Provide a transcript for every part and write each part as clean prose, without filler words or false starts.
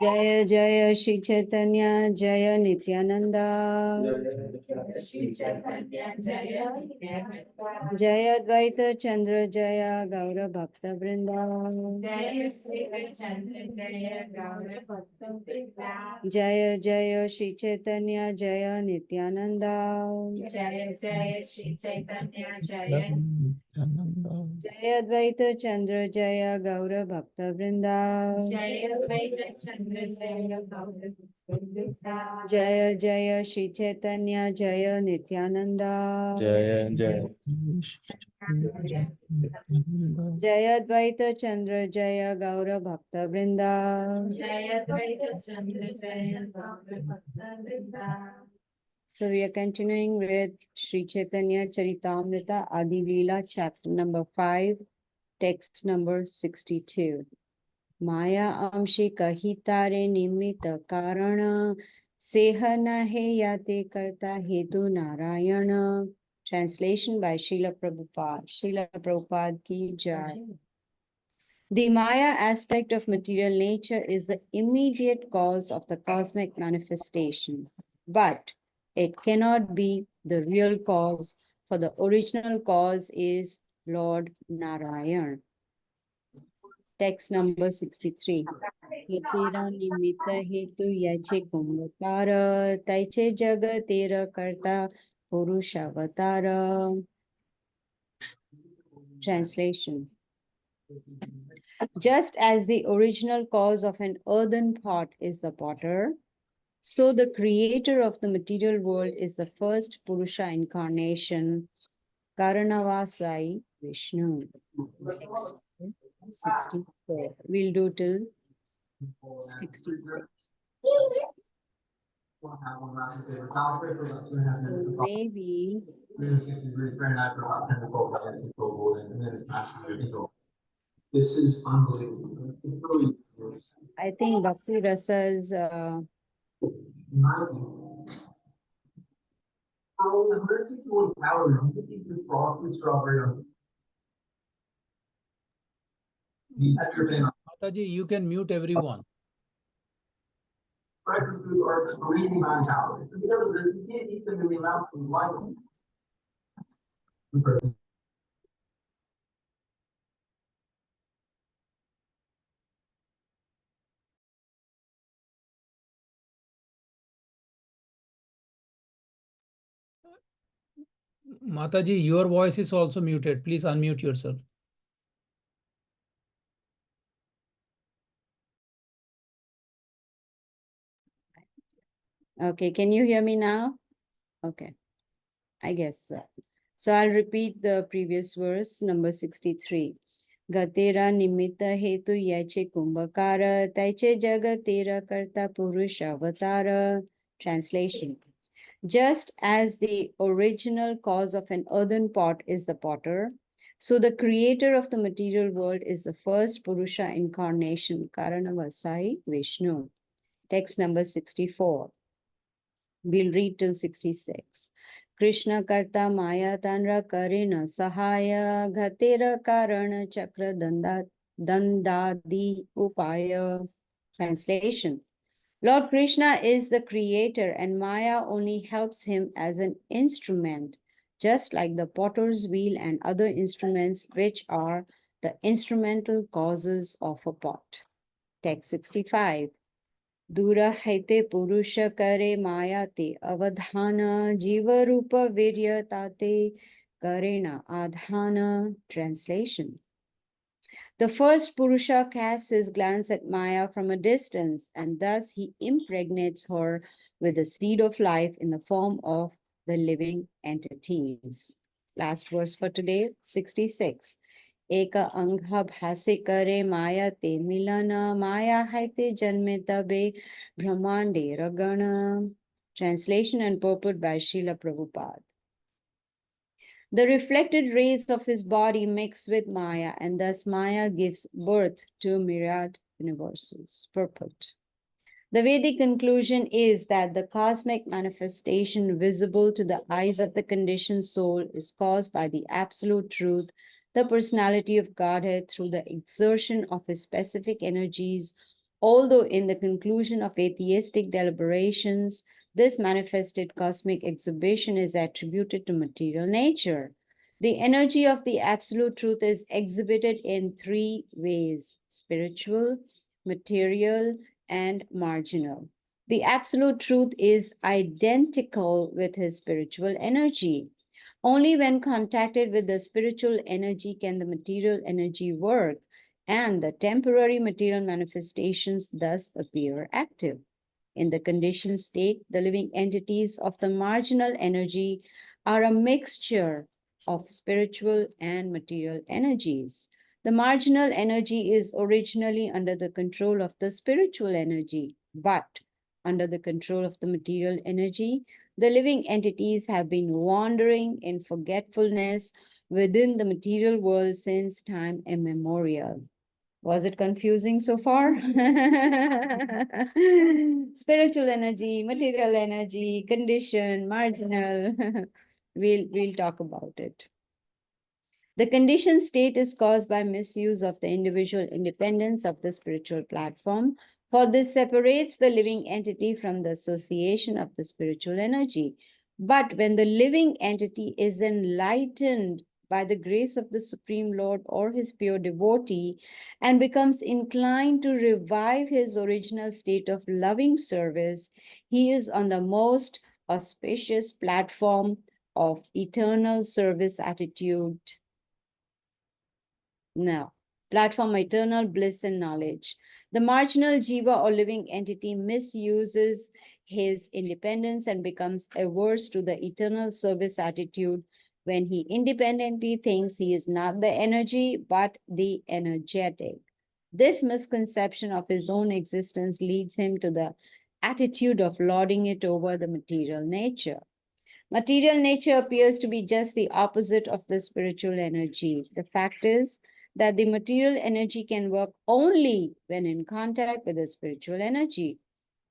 Jaya Jaya Shri Caitanya Jaya Nityananda Jaya Advaita Chandra Jaya Gaura Bhakta Vrinda Jaya Jaya Shri Caitanya Jaya Nityananda Jaya Advaita Chandra Jaya Gaura Bhakta Vrinda Jaya Jaya Shri Chaitanya Jaya Nityananda Jaya Jaya Jaya Advaita Chandra Jaya Gaura Bhakta Vrinda So we are continuing with Sri Chaitanya Charitamrta Adi Lila chapter number 5 text number 62 Maya amshi kahitare nimita karana sehana he yate karta hetu narayana. Translation by Srila Prabhupada. Srila Prabhupada ki jai. The Maya aspect of material nature is the immediate cause of the cosmic manifestation, but it cannot be the real cause, for the original cause is Lord Narayan. Text number 63. Hetera nimitta hetu yache kumbhakara, taiche jagatera karta purushavatara. Translation. Just as the original cause of an earthen pot is the potter, so the creator of the material world is the first Purusha incarnation, Karanavasai Vishnu. 64. We'll do till 66. So maybe this is unbelievable. I think Bhakti Rasa's Mataji, you can mute everyone. Mataji, your voice is also muted. Please unmute yourself. Okay, can you hear me now? Okay, I guess so. So I'll repeat the previous verse, number 63. Gatera nimitta hetu yache kumbhakara, taiche jagatera karta purusha avatara. Translation. Just as the original cause of an earthen pot is the potter, so the creator of the material world is the first Purusha incarnation, Karanavasai Vishnu. Text number 64. We'll read till 66. Krishna karta maya tanra karina sahaya ghatera karana chakra dandadi upaya. Translation. Lord Krishna is the creator and Maya only helps him as an instrument, just like the potter's wheel and other instruments which are the instrumental causes of a pot. Text 65. Dura haite purusha kare maya te avadhana jiva rupa virya tate karena adhana. Translation. The first Purusha casts his glance at Maya from a distance, and thus he impregnates her with the seed of life in the form of the living entities. Last verse for today, 66. Eka angha bhase kare maya te milana maya haite janme tabe brahmande ragana. Translation and purport by Srila Prabhupada. The reflected rays of his body mix with Maya, and thus Maya gives birth to myriad universes. Purport. The Vedic conclusion is that the cosmic manifestation visible to the eyes of the conditioned soul is caused by the absolute truth, the personality of Godhead, through the exertion of his specific energies Although in the conclusion of atheistic deliberations, this manifested cosmic exhibition is attributed to material nature. The energy of the absolute truth is exhibited in three ways: spiritual, material, and marginal. The absolute truth is identical with his spiritual energy. Only when contacted with the spiritual energy can the material energy work, and the temporary material manifestations thus appear active. In the conditioned state, the living entities of the marginal energy are a mixture of spiritual and material energies. The marginal energy is originally under the control of the spiritual energy, but under the control of the material energy, the living entities have been wandering in forgetfulness within the material world since time immemorial. Was it confusing so far? Spiritual energy, material energy, condition, marginal. We'll talk about it. The conditioned state is caused by misuse of the individual independence of the spiritual platform, for this separates the living entity from the association of the spiritual energy. But when the living entity is enlightened by the grace of the Supreme Lord or his pure devotee and becomes inclined to revive his original state of loving service, he is on the most auspicious platform of eternal service attitude. No. Platform eternal bliss and knowledge. The marginal jiva or living entity misuses his independence and becomes averse to the eternal service attitude when he independently thinks he is not the energy but the energetic. This misconception of his own existence leads him to the attitude of lording it over the material nature. Material nature appears to be just the opposite of the spiritual energy. The fact is that the material energy can work only when in contact with the spiritual energy.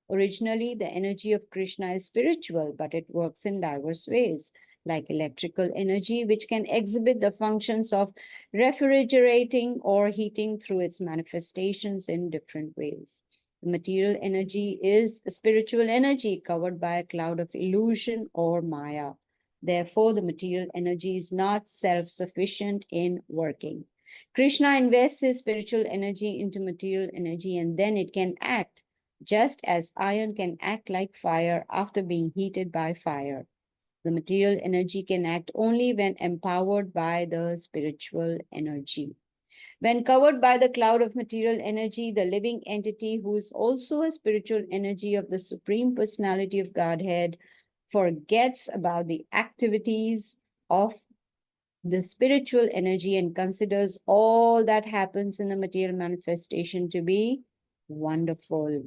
Originally, the energy of Krishna is spiritual, but it works in diverse ways, like electrical energy, which can exhibit the functions of refrigerating or heating through its manifestations in different ways. The material energy is a spiritual energy covered by a cloud of illusion or maya. Therefore, the material energy is not self-sufficient in working. Krishna invests his spiritual energy into material energy and then it can act, just as iron can act like fire after being heated by fire. The material energy can act only when empowered by the spiritual energy. When covered by the cloud of material energy, the living entity, who is also a spiritual energy of the Supreme Personality of Godhead, forgets about the activities of the spiritual energy and considers all that happens in the material manifestation to be wonderful.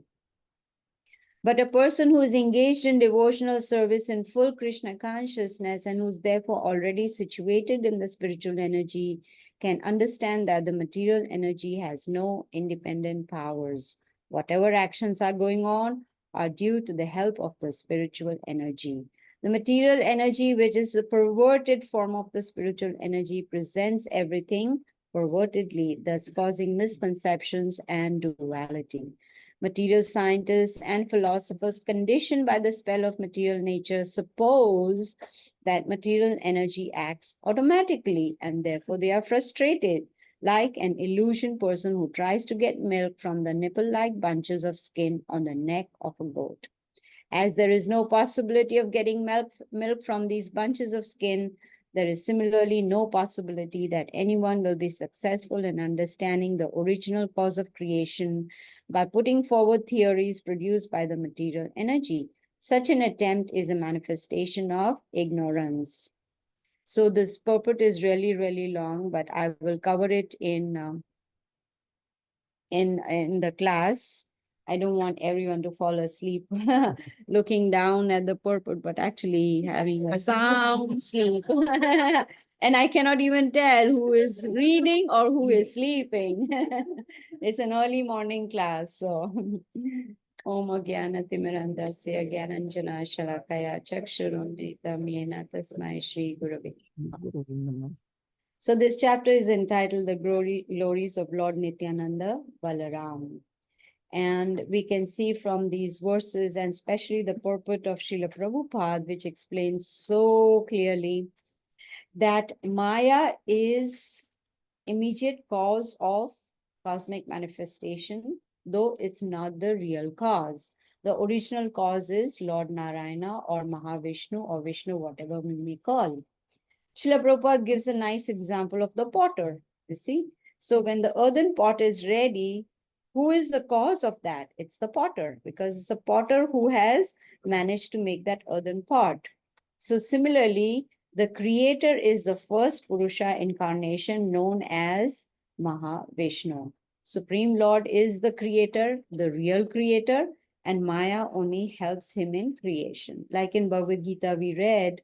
But a person who is engaged in devotional service in full Krishna consciousness and who's therefore already situated in the spiritual energy can understand that the material energy has no independent powers. Whatever actions are going on are due to the help of the spiritual energy. The material energy, which is a perverted form of the spiritual energy, presents everything pervertedly, thus causing misconceptions and duality. Material scientists and philosophers, conditioned by the spell of material nature, suppose that material energy acts automatically and therefore they are frustrated, like an illusion person who tries to get milk from the nipple-like bunches of skin on the neck of a goat. As there is no possibility of getting milk from these bunches of skin, there is similarly no possibility that anyone will be successful in understanding the original cause of creation by putting forward theories produced by the material energy. Such an attempt is a manifestation of ignorance. So this purport is really, really long, but I will cover it in the class. I don't want everyone to fall asleep looking down at the purport, but actually having a sound sleep. And I cannot even tell who is reading or who is sleeping. It's an early morning class, so. Om Jnanatimirandasya Jnananjana Shalakaya Chakshurunditam Yena Tasmai Shri Gurave. So this chapter is entitled The Glories of Lord Nityananda, Balaram. And we can see from these verses, and especially the purport of Srila Prabhupada, which explains so clearly that Maya is immediate cause of cosmic manifestation, though it's not the real cause. The original cause is Lord Narayana or Mahavishnu or Vishnu, whatever we may call. Srila Prabhupada gives a nice example of the potter, you see. So when the earthen pot is ready, who is the cause of that? It's the potter, because it's a potter who has managed to make that earthen pot. So similarly, the creator is the first Purusha incarnation known as Mahavishnu. Supreme Lord is the creator, the real creator, and Maya only helps him in creation. Like in Bhagavad Gita, we read,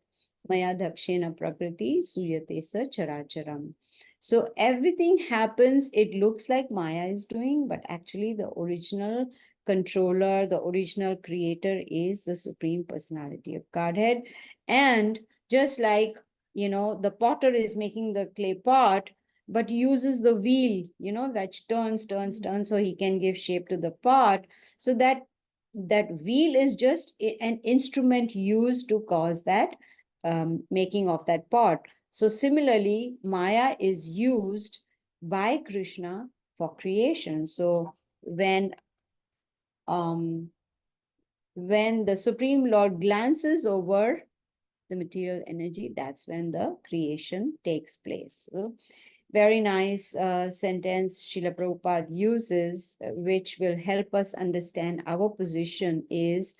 Maya dakshena prakriti suyate sa characharam. So everything happens, it looks like Maya is doing, but actually the original controller, the original creator is the Supreme Personality of Godhead. And just like, the potter is making the clay pot, but uses the wheel, which turns, so he can give shape to the pot. So that wheel is just an instrument used to cause that making of that pot. So similarly, Maya is used by Krishna for creation. So um, when the Supreme Lord glances over the material energy, that's when the creation takes place. So, very nice sentence Srila Prabhupada uses, which will help us understand our position is,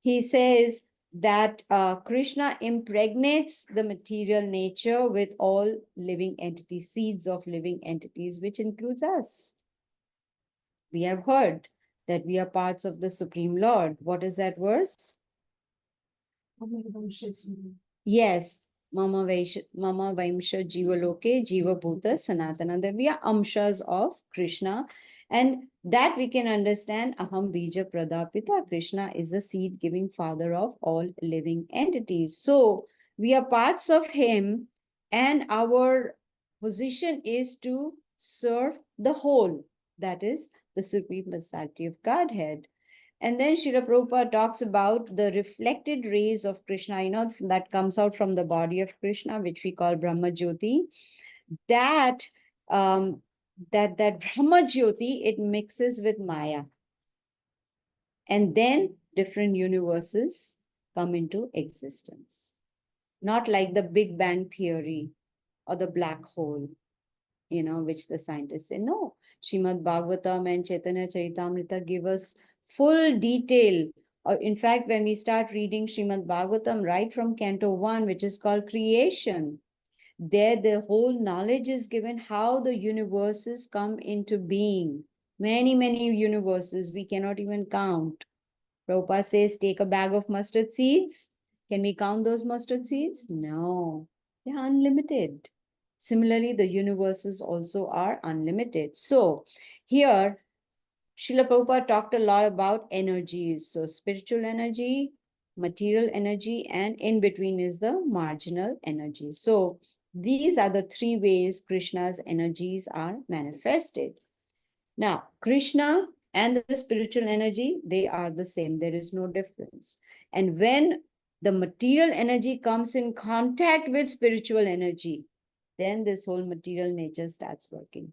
he says that Krishna impregnates the material nature with all living entities, seeds of living entities, which includes us. We have heard that we are parts of the Supreme Lord. What is that verse? Yes. Mama Vaimsha Jiva Loke Jiva Bhuta Sanatana. That we are amshas of Krishna. And that we can understand, Aham Bija Pradapita. Krishna is the seed giving father of all living entities. So we are parts of him, and our position is to serve the whole. That is the Supreme Personality of Godhead. And then Srila Prabhupada talks about the reflected rays of Krishna, that comes out from the body of Krishna, which we call Brahma Jyoti. That that Brahma Jyoti, it mixes with Maya. And then different universes come into existence. Not like the Big Bang Theory or the black hole, which the scientists say. No, Srimad Bhagavatam and Caitanya Caritamrta give us full detail. In fact, when we start reading Srimad Bhagavatam right from Canto 1, which is called Creation, there the whole knowledge is given how the universes come into being. Many, many universes we cannot even count. Prabhupada says, take a bag of mustard seeds. Can we count those mustard seeds? No, they're unlimited. Similarly, the universes also are unlimited. So here, Srila Prabhupada talked a lot about energies. So spiritual energy, material energy, and in between is the marginal energy. So these are the three ways Krishna's energies are manifested. Now, Krishna and the spiritual energy, they are the same. There is no difference. And when the material energy comes in contact with spiritual energy, then this whole material nature starts working.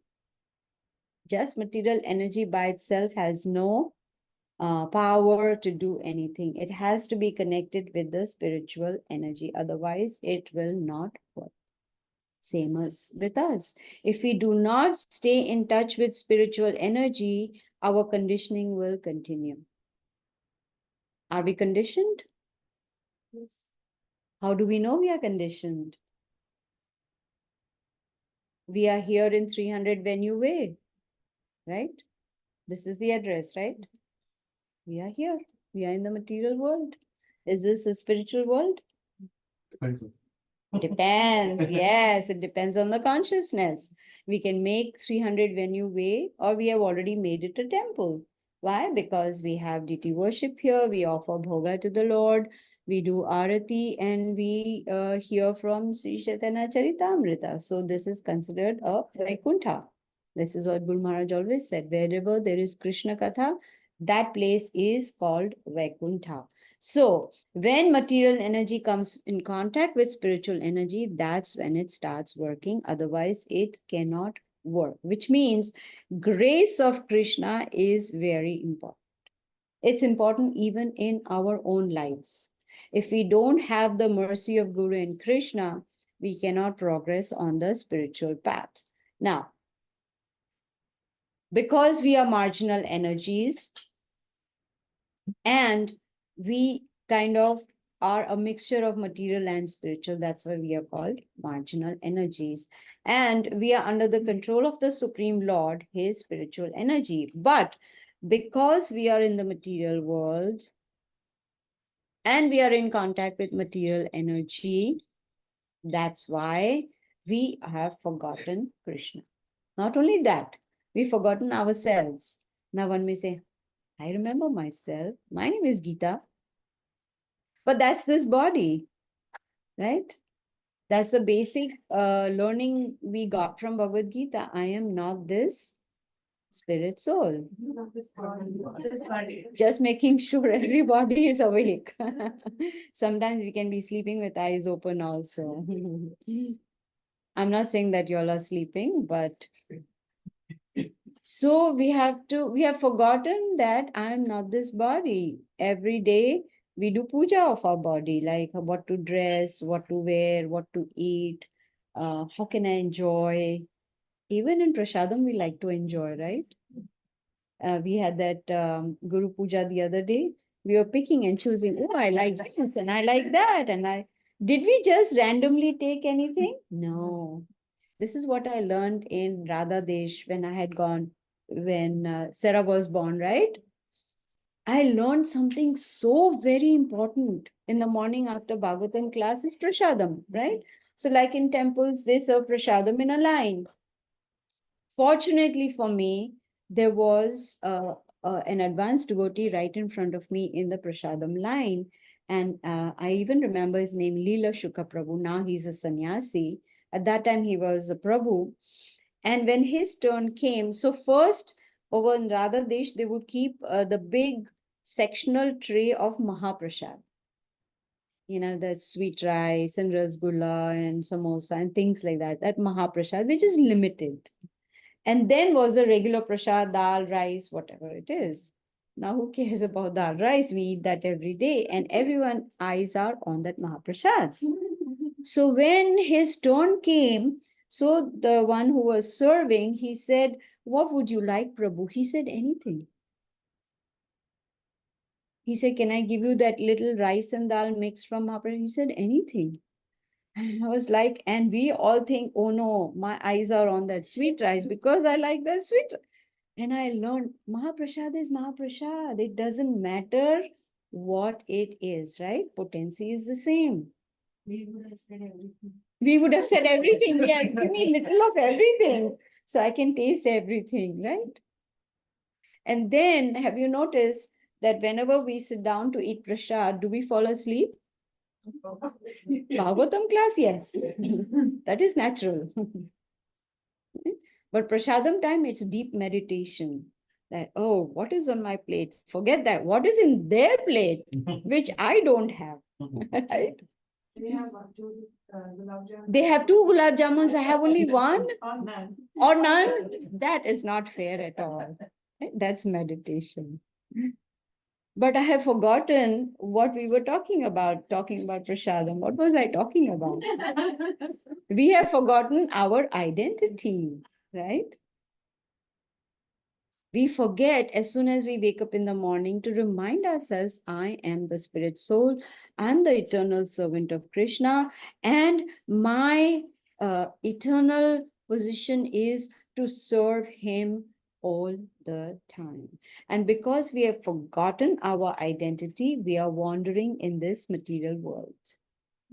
Just material energy by itself has no power to do anything. It has to be connected with the spiritual energy. Otherwise, it will not work. Same as with us. If we do not stay in touch with spiritual energy, our conditioning will continue. Are we conditioned? Yes. How do we know we are conditioned? We are here in 300 Venue Way, right? This is the address, right? We are here. We are in the material world. Is this a spiritual world? Depends. Yes, it depends on the consciousness. We can make 300 Venue Way, or we have already made it a temple. Why? Because we have deity worship here. We offer bhoga to the Lord. We do arati, and we hear from Sri Chaitanya Charitamrita. So this is considered a Vaikuntha. This is what Guru Maharaj always said. Wherever there is Krishna Katha, that place is called Vaikuntha. So, when material energy comes in contact with spiritual energy, that's when it starts working. Otherwise, it cannot work, which means grace of Krishna is very important. It's important even in our own lives. If we don't have the mercy of Guru and Krishna, we cannot progress on the spiritual path. Now, because we are marginal energies and we kind of are a mixture of material and spiritual, that's why we are called marginal energies, and we are under the control of the Supreme Lord, his spiritual energy. But because we are in the material world and we are in contact with material energy, that's why we have forgotten Krishna. Not only that, we've forgotten ourselves. Now one may say, I remember myself. My name is Gita. But that's this body, right? That's the basic learning we got from Bhagavad Gita. I am not this spirit soul. Just making sure everybody is awake. Sometimes we can be sleeping with eyes open also. I'm not saying that you all are sleeping, but so we have forgotten that I am not this body. Every day we do puja of our body, like what to dress, what to wear, what to eat, how can I enjoy. Even in prasadam, we like to enjoy, right? We had that Guru Puja the other day. We were picking and choosing, oh, I like this and I like that. And did we just randomly take anything? No. This is what I learned in Radha Desh when I had gone, when Sarah was born, right? I learned something so very important in the morning after Bhagavatam class is prasadam, right? So, like in temples, they serve prasadam in a line. Fortunately for me, there was an advanced devotee right in front of me in the prasadam line. And I even remember his name, Lila Shuka Prabhu. Now he's a sannyasi. At that time, he was a Prabhu. And when his turn came, so first over in Radha Desh, they would keep the big sectional tray of Mahaprasad. You know, that sweet rice and rasgulla and samosa and things like that. That Mahaprasad, which is limited. And then was a regular prasad, dal, rice, whatever it is. Now, who cares about dal, rice? We eat that every day, and everyone's eyes are on that Mahaprasad. So when his turn came, so the one who was serving, he said, what would you like, Prabhu? He said, anything. He said, can I give you that little rice and dal mix from Mahaprasad? He said, anything. And I was like, and we all think, oh no, my eyes are on that sweet rice because I like that sweet. And I learned Mahaprasad is Mahaprasad. It doesn't matter what it is, right? Potency is the same. We would have said everything. We would have said everything. Yes, give me little of everything so I can taste everything, right? And then have you noticed that whenever we sit down to eat prasad, do we fall asleep? Bhagavatam class, yes. That is natural. But prasadam time, it's deep meditation. That, oh, what is on my plate? Forget that. What is in their plate, which I don't have, right? They have two gulab jamuns. I have only one or none. That is not fair at all. That's meditation. But I have forgotten what we were talking about prasadam. What was I talking about? We have forgotten our identity, right? We forget as soon as we wake up in the morning to remind ourselves, I am the spirit soul, I'm the eternal servant of Krishna, and my eternal position is to serve him all the time. And because we have forgotten our identity, we are wandering in this material world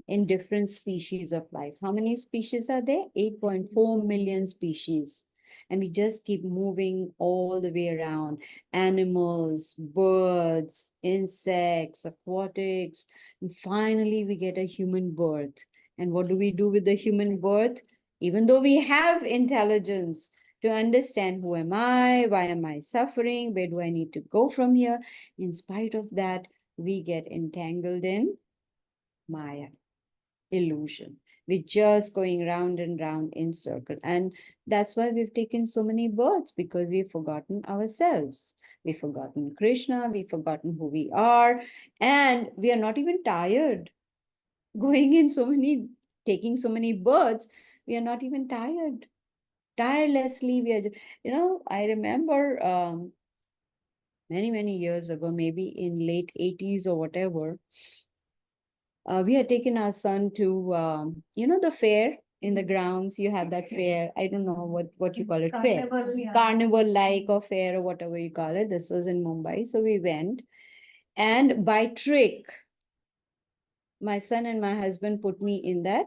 in different species of life. How many species are there? 8.4 million species. And we just keep moving all the way around. Animals, birds, insects, aquatics. And finally, we get a human birth. And what do we do with the human birth? Even though we have intelligence, to understand who am I, why am I suffering, where do I need to go from here. In spite of that, we get entangled in Maya, illusion. We're just going round and round in circle. And that's why we've taken so many births, because we've forgotten ourselves. We've forgotten Krishna, we've forgotten who we are, and we are not even tired. Going in so many, taking so many births, we are not even tired. Tirelessly, we are, I remember many, many years ago, maybe in late 80s or whatever, we had taken our son to, the fair in the grounds. You have that fair. I don't know what you call it, fair, carnival like or fair or whatever you call it. This was in Mumbai. So we went, and by trick, my son and my husband put me in that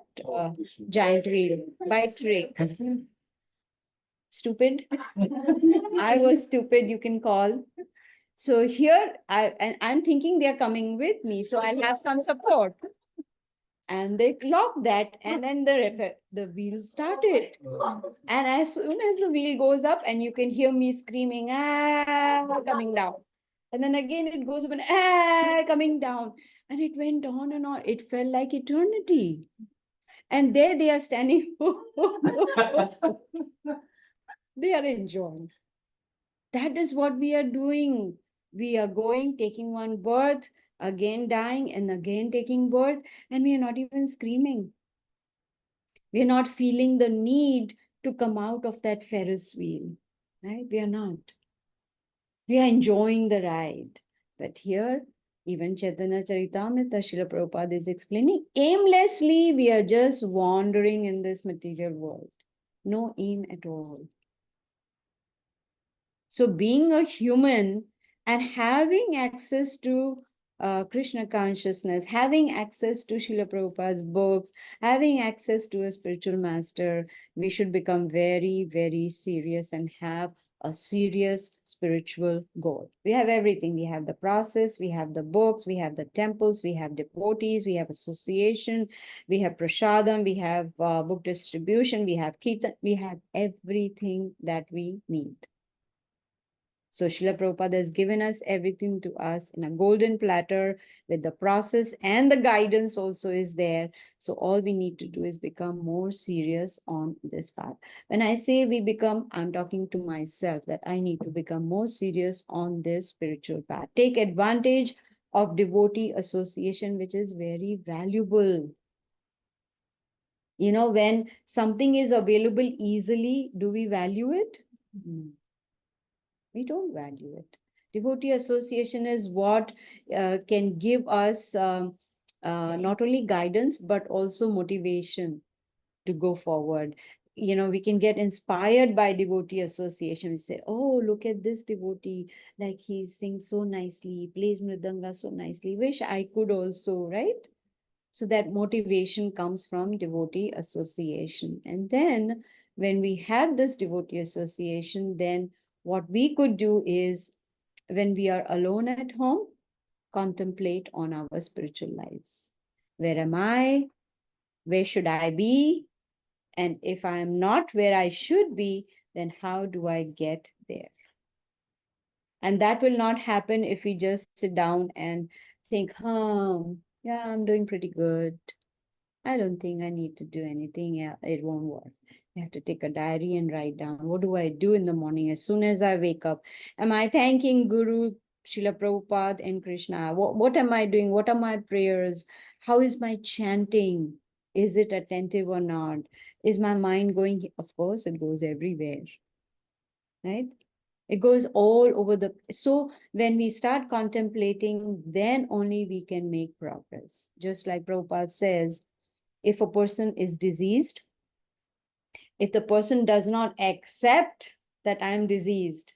giant wheel by trick. Stupid. I was stupid, you can call. So here I'm thinking they're coming with me, so I'll have some support. And they locked that, and then the wheel started. And as soon as the wheel goes up, and you can hear me screaming, coming down. And then again it goes up and coming down. And it went on and on. It felt like eternity. And there they are standing. They are enjoying. That is what we are doing. We are going, taking one birth, again dying, and again taking birth, and we are not even screaming. We are not feeling the need to come out of that Ferris wheel, right? We are not. We are enjoying the ride. But here, even Chaitanya Charitamrta, Srila Prabhupada is explaining, aimlessly, we are just wandering in this material world. No aim at all. So being a human and having access to Krishna consciousness, having access to Srila Prabhupada's books, having access to a spiritual master, we should become very, very serious and have a serious spiritual goal. We have everything. We have the process, we have the books, we have the temples, we have devotees, we have association, we have prasadam, we have book distribution, we have kirtan, we have everything that we need. So Srila Prabhupada has given us everything to us in a golden platter with the process, and the guidance also is there. So all we need to do is become more serious on this path. When I say we become, I'm talking to myself that I need to become more serious on this spiritual path. Take advantage of devotee association, which is very valuable. When something is available easily, do we value it? We don't value it. Devotee association is what can give us not only guidance, but also motivation to go forward. We can get inspired by devotee association. We say, oh, look at this devotee, like he sings so nicely, he plays mridanga so nicely. Wish I could also, right? So that motivation comes from devotee association. And then when we have this devotee association, then what we could do is, when we are alone at home, contemplate on our spiritual lives. Where am I? Where should I be? And if I am not where I should be, then how do I get there? And that will not happen if we just sit down and think, yeah, I'm doing pretty good. I don't think I need to do anything. Yeah, it won't work. You have to take a diary and write down, what do I do in the morning as soon as I wake up? Am I thanking Guru, Srila Prabhupada, and Krishna? What am I doing? What are my prayers? How is my chanting? Is it attentive or not? Is my mind going? Of course, it goes everywhere, right? It goes all over the. So when we start contemplating, then only we can make progress. Just like Prabhupada says, if a person is diseased, if the person does not accept that I'm diseased,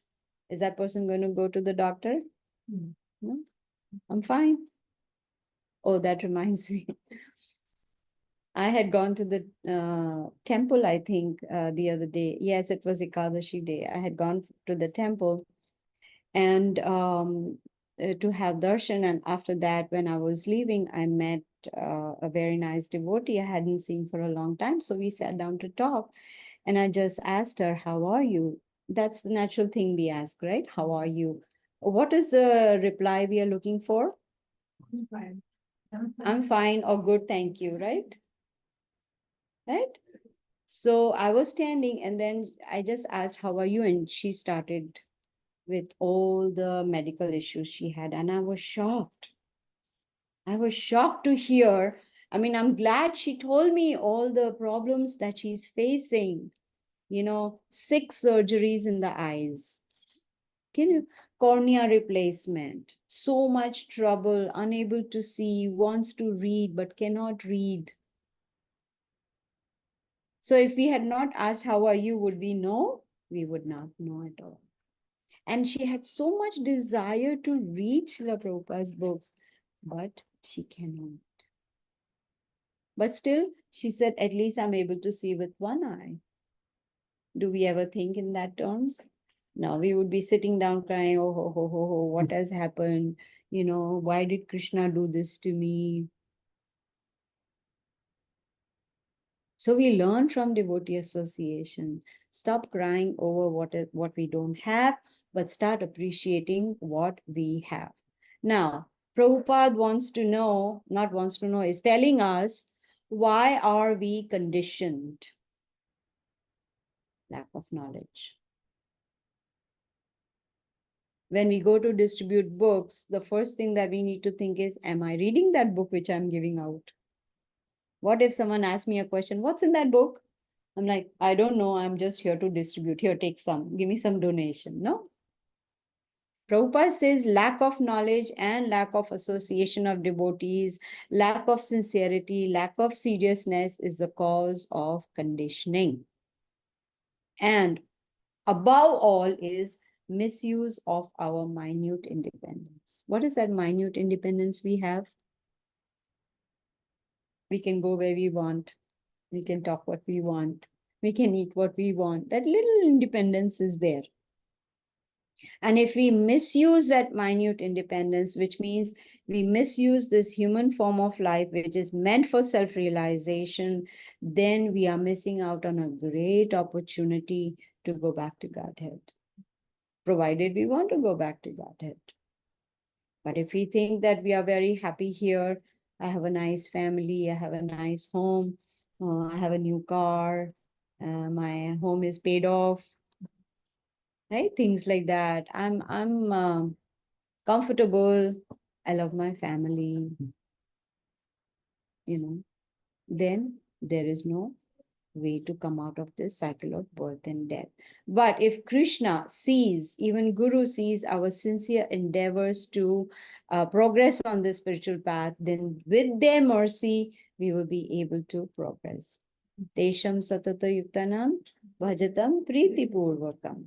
is that person going to go to the doctor? No, I'm fine. Oh, that reminds me. I had gone to the temple, I think, the other day. Yes, it was Ekadashi day. I had gone to the temple and to have darshan. And after that, when I was leaving, I met a very nice devotee I hadn't seen for a long time. So we sat down to talk. And I just asked her, how are you? That's the natural thing we ask, right? How are you? What is the reply we are looking for? I'm fine. I'm fine or good, thank you, right? Right? So I was standing and then I just asked, how are you? And she started with all the medical issues she had. And I was shocked. I was shocked to hear. I mean, I'm glad she told me all the problems that she's facing, 6 surgeries in the eyes, cornea replacement, so much trouble, unable to see, wants to read, but cannot read. So if we had not asked, how are you, would we know? We would not know at all. And she had so much desire to read Srila Prabhupada's books, but she cannot. But still, she said, at least I'm able to see with one eye. Do we ever think in that terms? No, we would be sitting down crying, oh, ho, ho, ho, ho, what has happened? Why did Krishna do this to me? So we learn from devotee association. Stop crying over what we don't have, but start appreciating what we have. Now, Prabhupada wants to know, not wants to know, is telling us, why are we conditioned? Lack of knowledge. When we go to distribute books, the first thing that we need to think is, am I reading that book which I'm giving out? What if someone asks me a question, what's in that book? I'm like, I don't know, I'm just here to distribute. Here, take some, give me some donation. No. Prabhupada says lack of knowledge and lack of association of devotees, lack of sincerity, lack of seriousness is the cause of conditioning. And above all is misuse of our minute independence. What is that minute independence we have? We can go where we want. We can talk what we want. We can eat what we want. That little independence is there. And if we misuse that minute independence, which means we misuse this human form of life, which is meant for self-realization, then we are missing out on a great opportunity to go back to Godhead, provided we want to go back to Godhead. But if we think that we are very happy here, I have a nice family, I have a nice home, I have a new car, my home is paid off, right? Things like that. I'm comfortable. I love my family. Then there is no way to come out of this cycle of birth and death. But if Krishna sees, even Guru sees our sincere endeavors to progress on this spiritual path, then with their mercy, we will be able to progress. Tesham satata yuktanam bhajatam priti purvakam.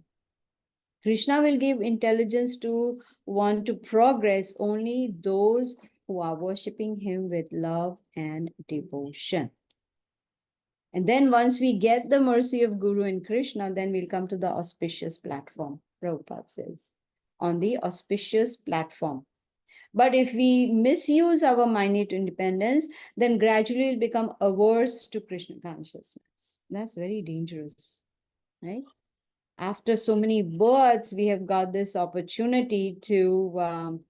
Krishna will give intelligence to want to progress only those who are worshipping him with love and devotion. And then once we get the mercy of Guru and Krishna, then we'll come to the auspicious platform, Prabhupada says, on the auspicious platform. But if we misuse our minute independence, then gradually it'll become averse to Krishna consciousness. That's very dangerous, right? After so many births, we have got this opportunity to,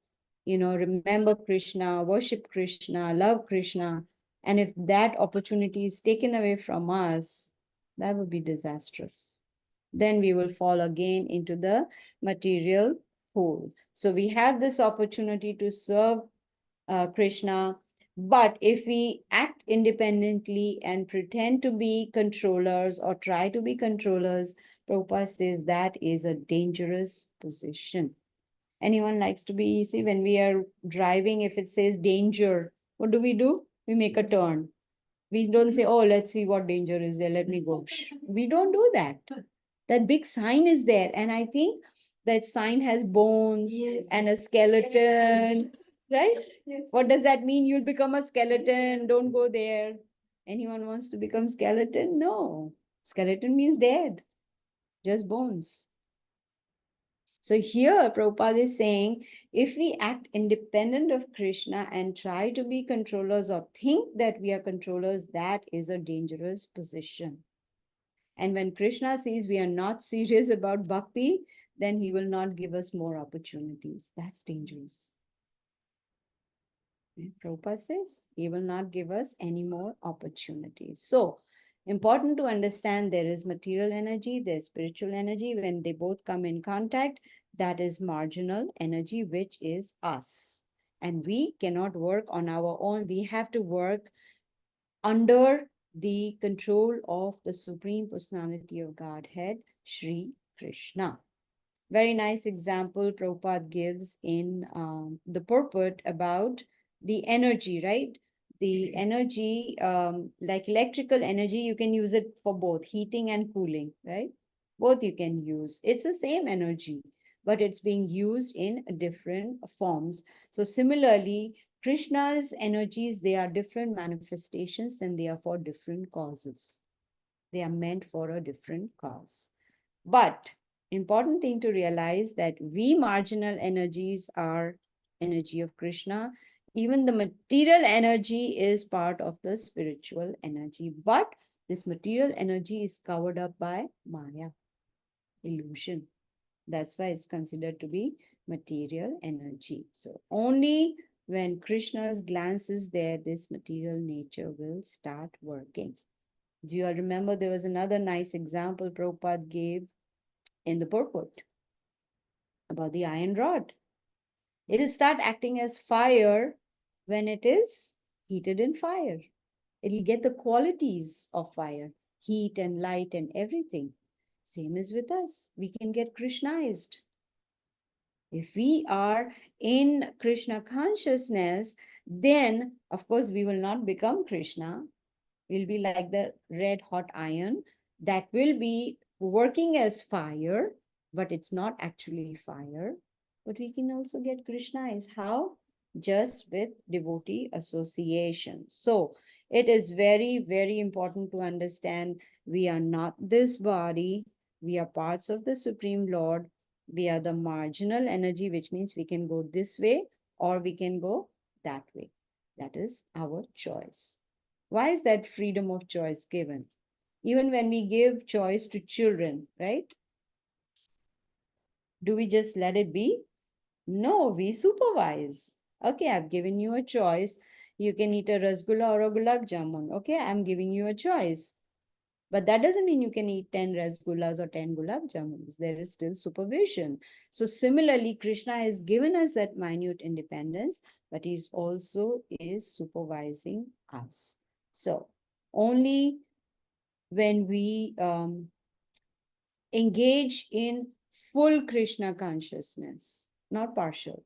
remember Krishna, worship Krishna, love Krishna. And if that opportunity is taken away from us, that would be disastrous. Then we will fall again into the material pool. So we have this opportunity to serve Krishna. But if we act independently and pretend to be controllers or try to be controllers, Prabhupada says that is a dangerous position. Anyone likes to be, see, when we are driving, if it says danger, what do? We make a turn. We don't say, oh, let's see what danger is there, let me go. We don't do that. That big sign is there. And I think that sign has bones and a skeleton, right? Yes. What does that mean? You'll become a skeleton. Don't go there. Anyone wants to become skeleton? No. Skeleton means dead, just bones. So here Prabhupada is saying, if we act independent of Krishna and try to be controllers or think that we are controllers, that is a dangerous position. And when Krishna sees we are not serious about bhakti, then he will not give us more opportunities. That's dangerous. Prabhupada says he will not give us any more opportunities. So, important to understand there is material energy, there's spiritual energy. When they both come in contact, that is marginal energy, which is us. And we cannot work on our own. We have to work under the control of the Supreme Personality of Godhead, Sri Krishna. Very nice example Prabhupada gives in the purport about the energy, right? The energy, like electrical energy, you can use it for both heating and cooling, right? Both you can use. It's the same energy, but it's being used in different forms. So similarly, Krishna's energies, they are different manifestations and they are for different causes. They are meant for a different cause. But important thing to realize that we marginal energies are energy of Krishna. Even the material energy is part of the spiritual energy. But this material energy is covered up by Maya, illusion. That's why it's considered to be material energy. So only when Krishna's glance is there, this material nature will start working. Do you all remember there was another nice example Prabhupada gave in the purport about the iron rod? It will start acting as fire when it is heated in fire. It will get the qualities of fire, heat and light and everything. Same is with us. We can get Krishnaized. If we are in Krishna consciousness, then of course we will not become Krishna. We'll be like the red hot iron that will be working as fire, but it's not actually fire. But we can also get Krishna is how? Just with devotee association. So it is very, very important to understand we are not this body. We are parts of the Supreme Lord. We are the marginal energy, which means we can go this way or we can go that way. That is our choice. Why is that freedom of choice given? Even when we give choice to children, right? Do we just let it be? No, we supervise. Okay, I've given you a choice. You can eat a rasgulla or a gulab jamun. Okay, I'm giving you a choice. But that doesn't mean you can eat 10 rasgullas or 10 gulab jamuns. There is still supervision. So similarly, Krishna has given us that minute independence, but he's also is supervising us. So only when we engage in full Krishna consciousness, not partial,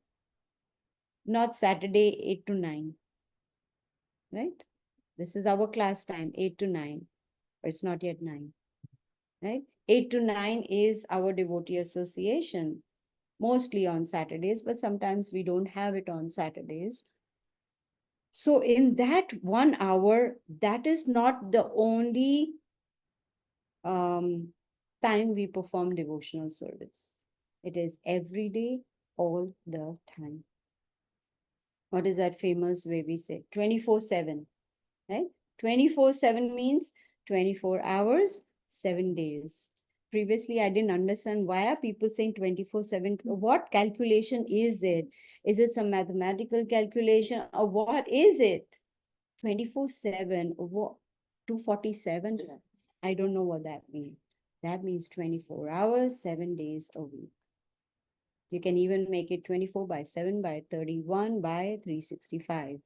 not Saturday 8 to 9, right? This is our class time, 8 to 9, but it's not yet 9, right? 8 to 9 is our devotee association, mostly on Saturdays, but sometimes we don't have it on Saturdays. So in that 1 hour, that is not the only time we perform devotional service. It is every day, all the time. What is that famous way we say? 24/7, right? 24/7 means 24 hours, 7 days. Previously, I didn't understand why are people saying 24/7? What calculation is it? Is it some mathematical calculation or what is it? 24/7, what? 247? I don't know what that means. That means 24 hours, 7 days a week. You can even make it 24 by 7 by 31 by 365,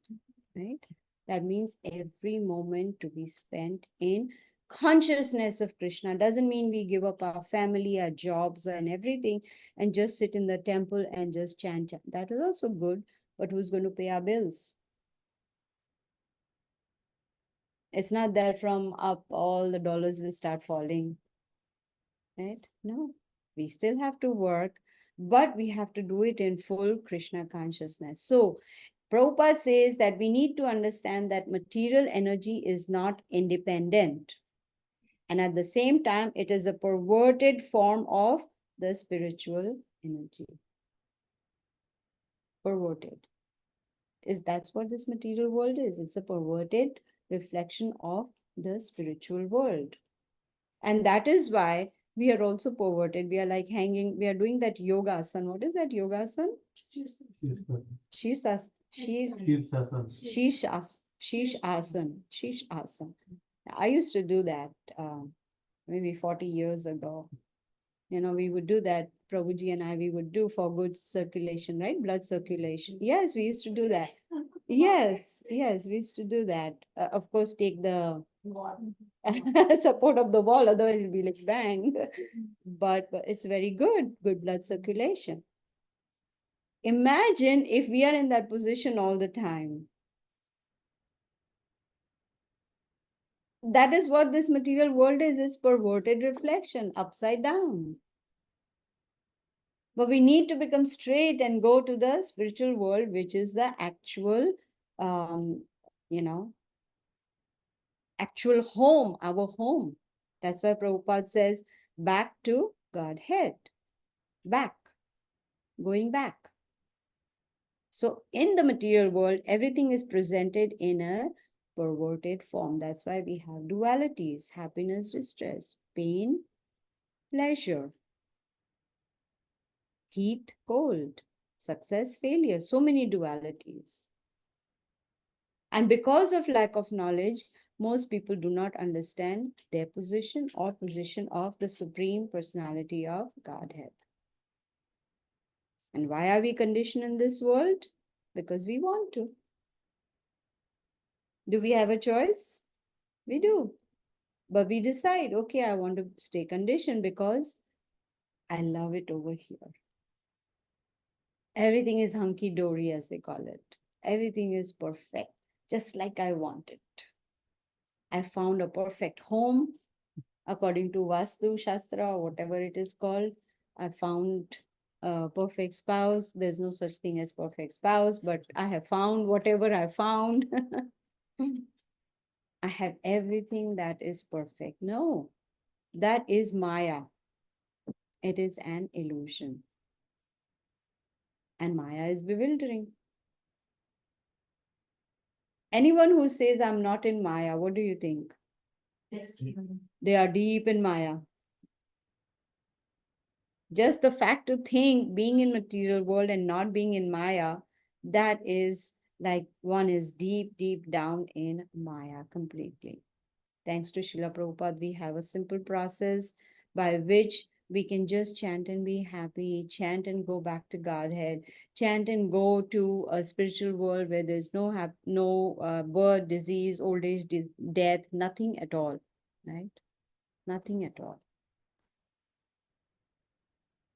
right? That means every moment to be spent in consciousness of Krishna. Doesn't mean we give up our family, our jobs, and everything and just sit in the temple and just chant. That is also good, but who's going to pay our bills? It's not that from up all the dollars will start falling, right? No, we still have to work, but we have to do it in full Krishna consciousness. So Prabhupada says that we need to understand that material energy is not independent. And at the same time, it is a perverted form of the spiritual energy. Perverted. That's what this material world is. It's a perverted reflection of the spiritual world. And that is why we are also perverted. We are like hanging, we are doing that yoga asan. What is that yoga asan? Shirsas. Shish asan. I used to do that maybe 40 years ago. We would do that. Prabhuji and I, we would do for good circulation, right? Blood circulation. Yes, we used to do that. Yes, we used to do that. Of course, take the support of the wall, otherwise it'll be like bang. But it's very good blood circulation. Imagine if we are in that position all the time. That is what this material world is perverted reflection, upside down. But we need to become straight and go to the spiritual world, which is the actual, um, you know, actual home, our home. That's why Prabhupada says, back to Godhead. Back, going back. So in the material world, everything is presented in a perverted form. That's why we have dualities, happiness, distress, pain, pleasure, heat, cold, success, failure, so many dualities. And because of lack of knowledge, most people do not understand their position or position of the Supreme Personality of Godhead. And why are we conditioned in this world? Because we want to. Do we have a choice? We do. But we decide, okay, I want to stay conditioned because I love it over here. Everything is hunky-dory, as they call it. Everything is perfect, just like I want it. I found a perfect home according to Vastu Shastra or whatever it is called. I found a perfect spouse. There's no such thing as perfect spouse, but I have found whatever I found. I have everything that is perfect. No, that is Maya. It is an illusion. And Maya is bewildering. Anyone who says I'm not in Maya, what do you think? Yes. They are deep in Maya. Just the fact to think being in material world and not being in Maya, that is like one is deep down in Maya completely. Thanks to Srila Prabhupada, we have a simple process by which we can just chant and be happy, chant and go back to Godhead, chant and go to a spiritual world where there's no birth, disease, old age, death, nothing at all, right? Nothing at all.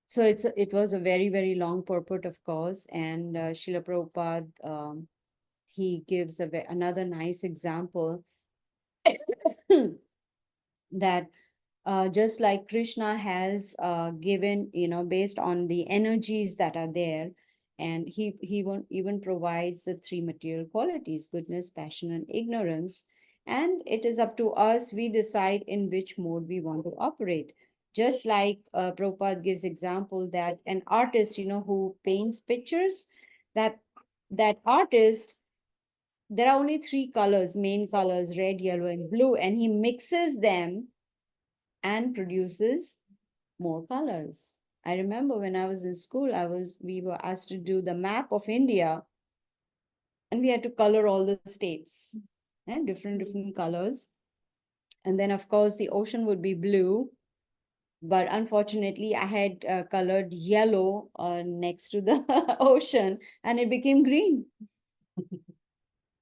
So it was a very long purport, of course, and Srila Prabhupada, he gives another nice example that just like Krishna has given, based on the energies that are there, and he even provides the three material qualities, goodness, passion, and ignorance. And it is up to us, we decide in which mode we want to operate. Just like Prabhupada gives example that an artist, who paints pictures, that that artist, there are only three colors, main colors, red, yellow, and blue, and he mixes them and produces more colors. I remember when I was in school, we were asked to do the map of India, and we had to color all the states and different colors. And then, of course, the ocean would be blue. But unfortunately, I had colored yellow next to the ocean, and it became green.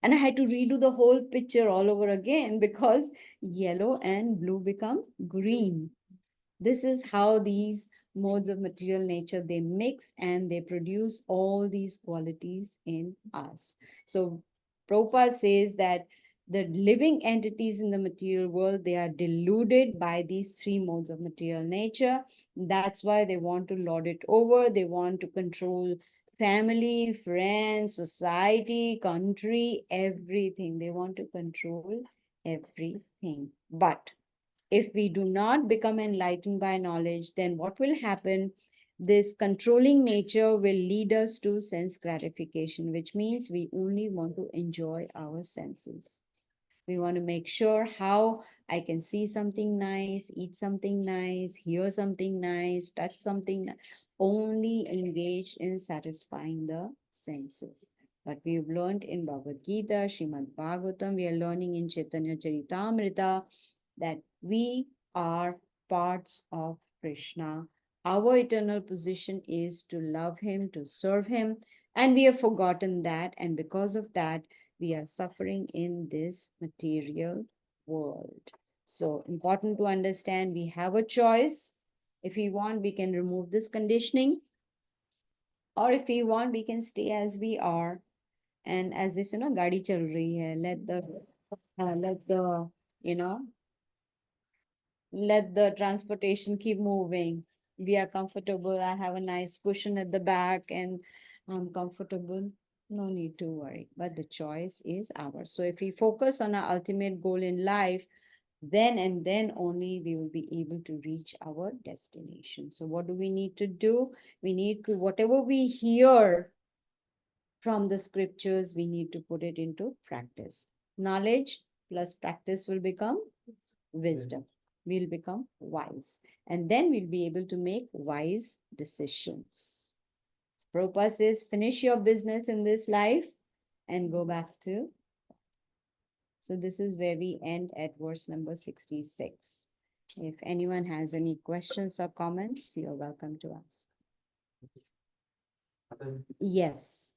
And I had to redo the whole picture all over again because yellow and blue become green. This is how these modes of material nature, they mix and they produce all these qualities in us. So Prabhupada says that the living entities in the material world, they are deluded by these three modes of material nature. That's why they want to lord it over. They want to control family, friends, society, country, everything. They want to control everything. But if we do not become enlightened by knowledge, then what will happen? This controlling nature will lead us to sense gratification, which means we only want to enjoy our senses. We want to make sure how I can see something nice, eat something nice, hear something nice, touch something, only engage in satisfying the senses. But we've learned in Bhagavad Gita, Srimad Bhagavatam, we are learning in Chaitanya Charitamrta that we are parts of Krishna. Our eternal position is to love Him, to serve Him, and we have forgotten that. And because of that, we are suffering in this material world. So, important to understand we have a choice. If we want, we can remove this conditioning, or if we want, we can stay as we are. And as this, gaadi chal rahi hai, let the, you know, let the transportation keep moving. We are comfortable. I have a nice cushion at the back and I'm comfortable. No need to worry. But the choice is ours. So if we focus on our ultimate goal in life, then and then only we will be able to reach our destination. So what do we need to do? We need to, whatever we hear from the scriptures, we need to put it into practice. Knowledge plus practice will become wisdom. We'll become wise. And then we'll be able to make wise decisions. Prabhupada says, finish your business in this life and go back to. So this is where we end at verse number 66. If anyone has any questions or comments, you're welcome to ask. Yes.